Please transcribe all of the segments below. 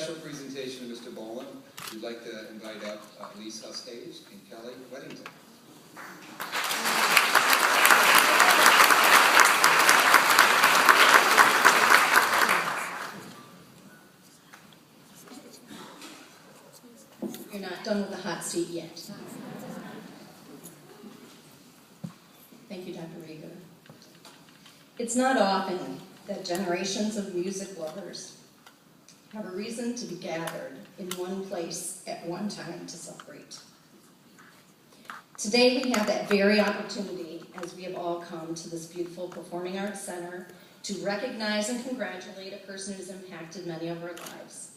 special presentation of Mr. Bohland, we'd like to invite up Lisa Hustage and Kelly Weddington. You're not done with the hot seat yet. Thank you, Dr. Rieger. It's not often that generations of music lovers have a reason to be gathered in one place at one time to celebrate. Today we have that very opportunity as we have all come to this beautiful Performing Arts Center to recognize and congratulate a person who's impacted many of our lives.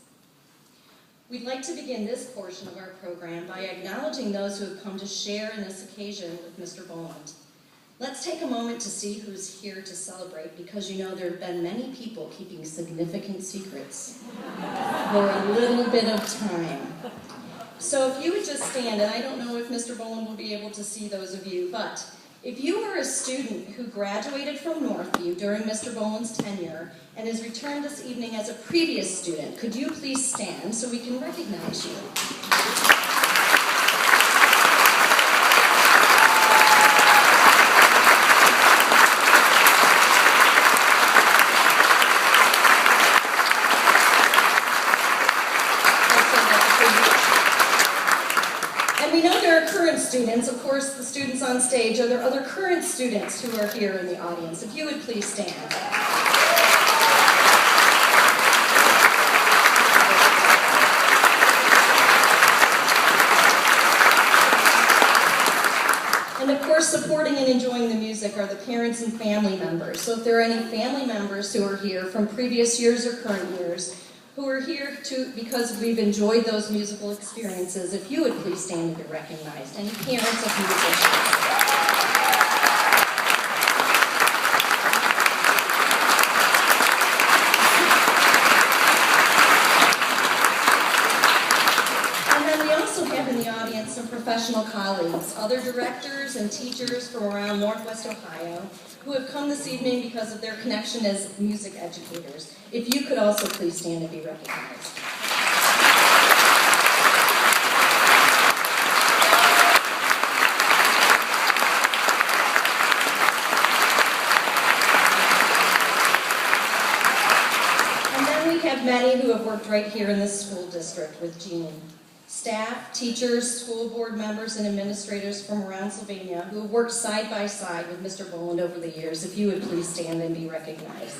We'd like to begin this portion of our program by acknowledging those who have come to share in this occasion with Mr. Bohland. Let's take a moment to see who's here to celebrate, because you know there have been many people keeping significant secrets for a little bit of time. So if you would just stand, and I don't know if Mr. Bohland will be able to see those of you, but if you are a student who graduated from Northview during Mr. Bohland's tenure and is returned this evening as a previous student, could you please stand so we can recognize you? Students, of course, the students on stage, are there other current students who are here in the audience? If you would please stand. And of course, supporting and enjoying the music are the parents and family members. So if there are any family members who are here from previous years or current years, who are here because we've enjoyed those musical experiences, if you would please stand and be recognized. Any parents of musicians? And then we also have in the audience some professional colleagues, other directors and teachers from around Northwest Ohio, who have come this evening because of their connection as music educators. If you could also please stand and be recognized. And then we have many who have worked right here in this school district with Jean. Staff, teachers, school board members, and administrators from around Sylvania who have worked side by side with Mr. Bohland over the years. If you would please stand and be recognized.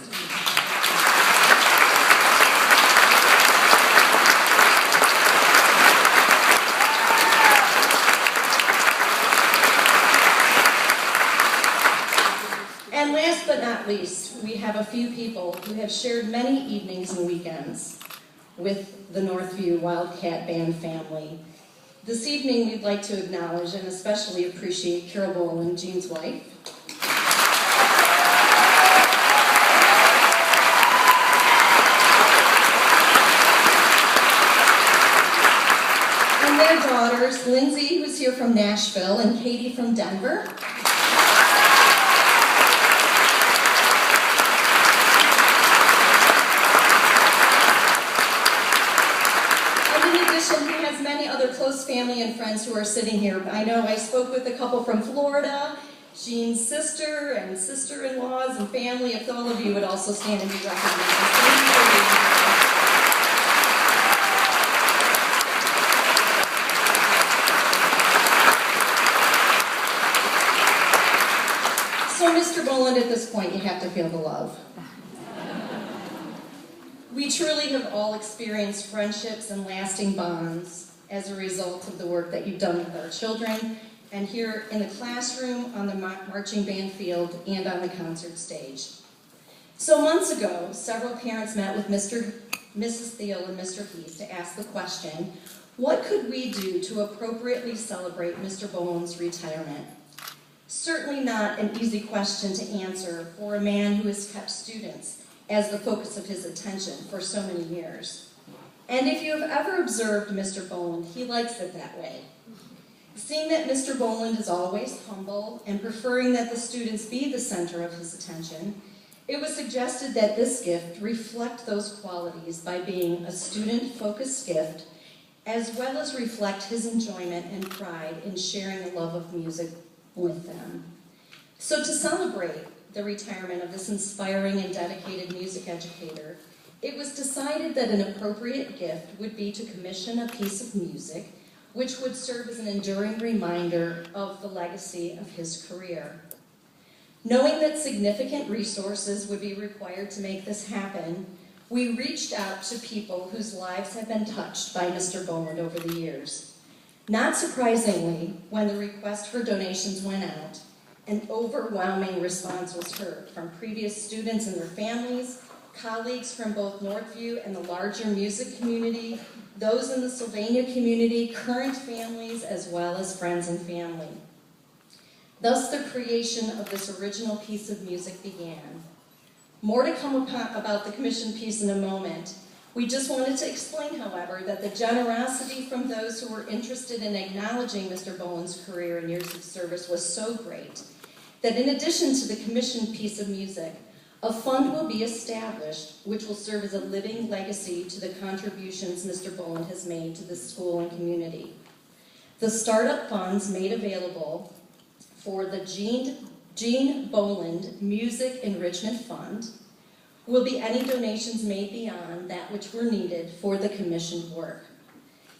And last but not least, we have a few people who have shared many evenings and weekends with the Northview Wildcat Band family. This evening we'd like to acknowledge and especially appreciate Carol Bohland, Jean's wife, and their daughters, Lindsay, who's here from Nashville, and Katie from Denver. Close family and friends who are sitting here. I know I spoke with a couple from Florida, Jean's sister and sister-in-laws and family. If all of you would also stand and be recognized. So Mr. Bohland, at this point, you have to feel the love. We truly have all experienced friendships and lasting bonds as a result of the work that you've done with our children, and here in the classroom, on the marching band field, and on the concert stage. So months ago, several parents met with Mrs. Thiel and Mr. Heath to ask the question, what could we do to appropriately celebrate Mr. Bohland's retirement? Certainly not an easy question to answer for a man who has kept students as the focus of his attention for so many years. And if you have ever observed Mr. Bohland, he likes it that way. Seeing that Mr. Bohland is always humble and preferring that the students be the center of his attention, It was suggested that this gift reflect those qualities by being a student-focused gift, as well as reflect his enjoyment and pride in sharing a love of music with them. So to celebrate the retirement of this inspiring and dedicated music educator, it was decided that an appropriate gift would be to commission a piece of music which would serve as an enduring reminder of the legacy of his career. Knowing that significant resources would be required to make this happen, we reached out to people whose lives have been touched by Mr. Bohland over the years. Not surprisingly, when the request for donations went out, an overwhelming response was heard from previous students and their families, colleagues from both Northview and the larger music community, those in the Sylvania community, current families, as well as friends and family. Thus, the creation of this original piece of music began. More to come about the commissioned piece in a moment. We just wanted to explain, however, that the generosity from those who were interested in acknowledging Mr. Bohland's career and years of service was so great that in addition to the commissioned piece of music, a fund will be established which will serve as a living legacy to the contributions Mr. Bohland has made to the school and community. The startup funds made available for the Gene Bohland Music Enrichment Fund will be any donations made beyond that which were needed for the commissioned work.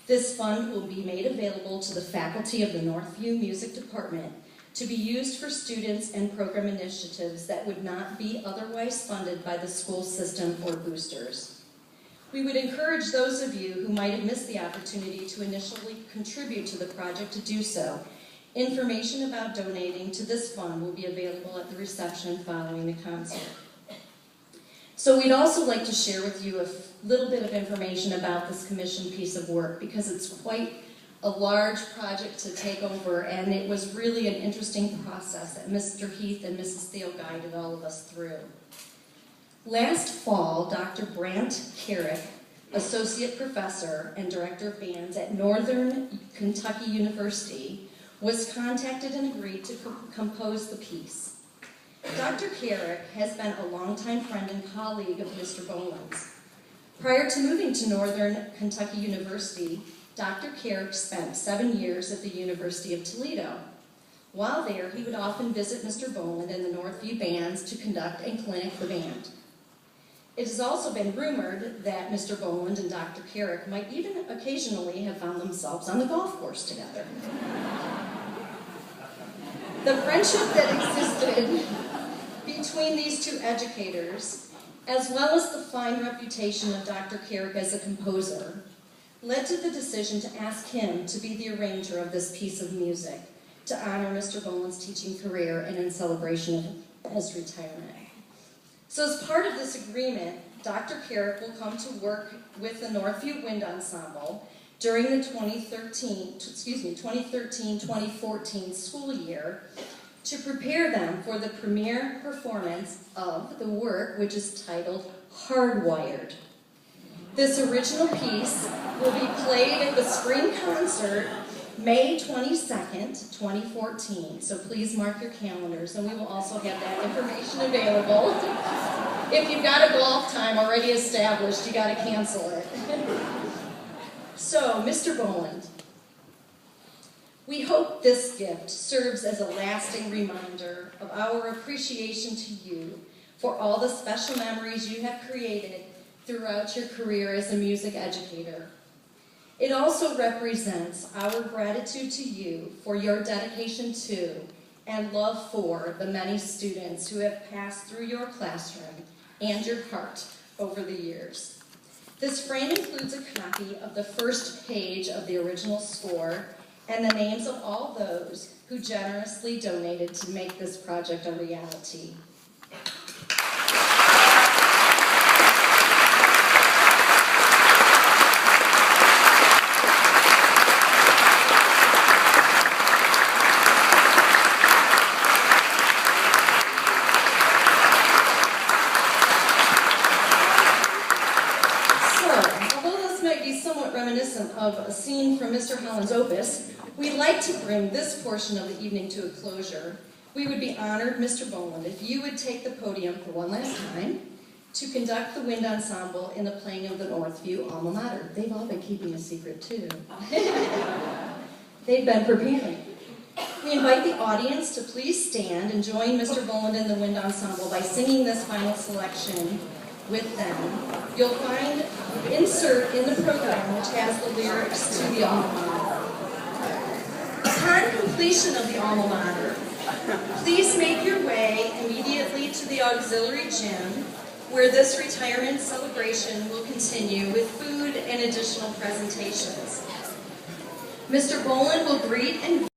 This fund will be made available to the faculty of the Northview Music Department to be used for students and program initiatives that would not be otherwise funded by the school system or boosters. We would encourage those of you who might have missed the opportunity to initially contribute to the project to do so. Information about donating to this fund will be available at the reception following the concert. So we'd also like to share with you a little bit of information about this commissioned piece of work because it's quite a large project to take over, and it was really an interesting process that Mr. Heath and Mrs. Theo guided all of us through. Last fall, Dr. Brant Carrick, Associate Professor and Director of Bands at Northern Kentucky University, was contacted and agreed to compose the piece. Dr. Carrick has been a longtime friend and colleague of Mr. Bohland's. Prior to moving to Northern Kentucky University, Dr. Carrick spent 7 years at the University of Toledo. While there, he would often visit Mr. Bohland and the Northview bands to conduct and clinic the band. It has also been rumored that Mr. Bohland and Dr. Carrick might even occasionally have found themselves on the golf course together. The friendship that existed between these two educators, as well as the fine reputation of Dr. Carrick as a composer, led to the decision to ask him to be the arranger of this piece of music to honor Mr. Bohland's teaching career and in celebration of his retirement. So as part of this agreement, Dr. Carrick will come to work with the Northview Wind Ensemble during the 2013-2014 school year to prepare them for the premiere performance of the work, which is titled Hardwired. This original piece will be played at the spring concert May 22nd, 2014. So please mark your calendars, and we will also have that information available. If you've got a golf time already established, you got to cancel it. So, Mr. Bohland, we hope this gift serves as a lasting reminder of our appreciation to you for all the special memories you have created throughout your career as a music educator. It also represents our gratitude to you for your dedication to and love for the many students who have passed through your classroom and your heart over the years. This frame includes a copy of the first page of the original score and the names of all those who generously donated to make this project a reality. Of a scene from Mr. Holland's opus, we'd like to bring this portion of the evening to a closure We would be honored, Mr. Bohland, if you would take the podium for one last time to conduct the wind ensemble in the playing of the Northview alma mater. They've all been keeping a secret too. They've been preparing. We invite the audience to please stand and join Mr. Bohland in the wind ensemble by singing this final selection with them. You'll find an insert in the program which has the lyrics to the alma mater. Upon completion of the alma mater, please make your way immediately to the auxiliary gym, where this retirement celebration will continue with food and additional presentations. Mr. Bohland will greet and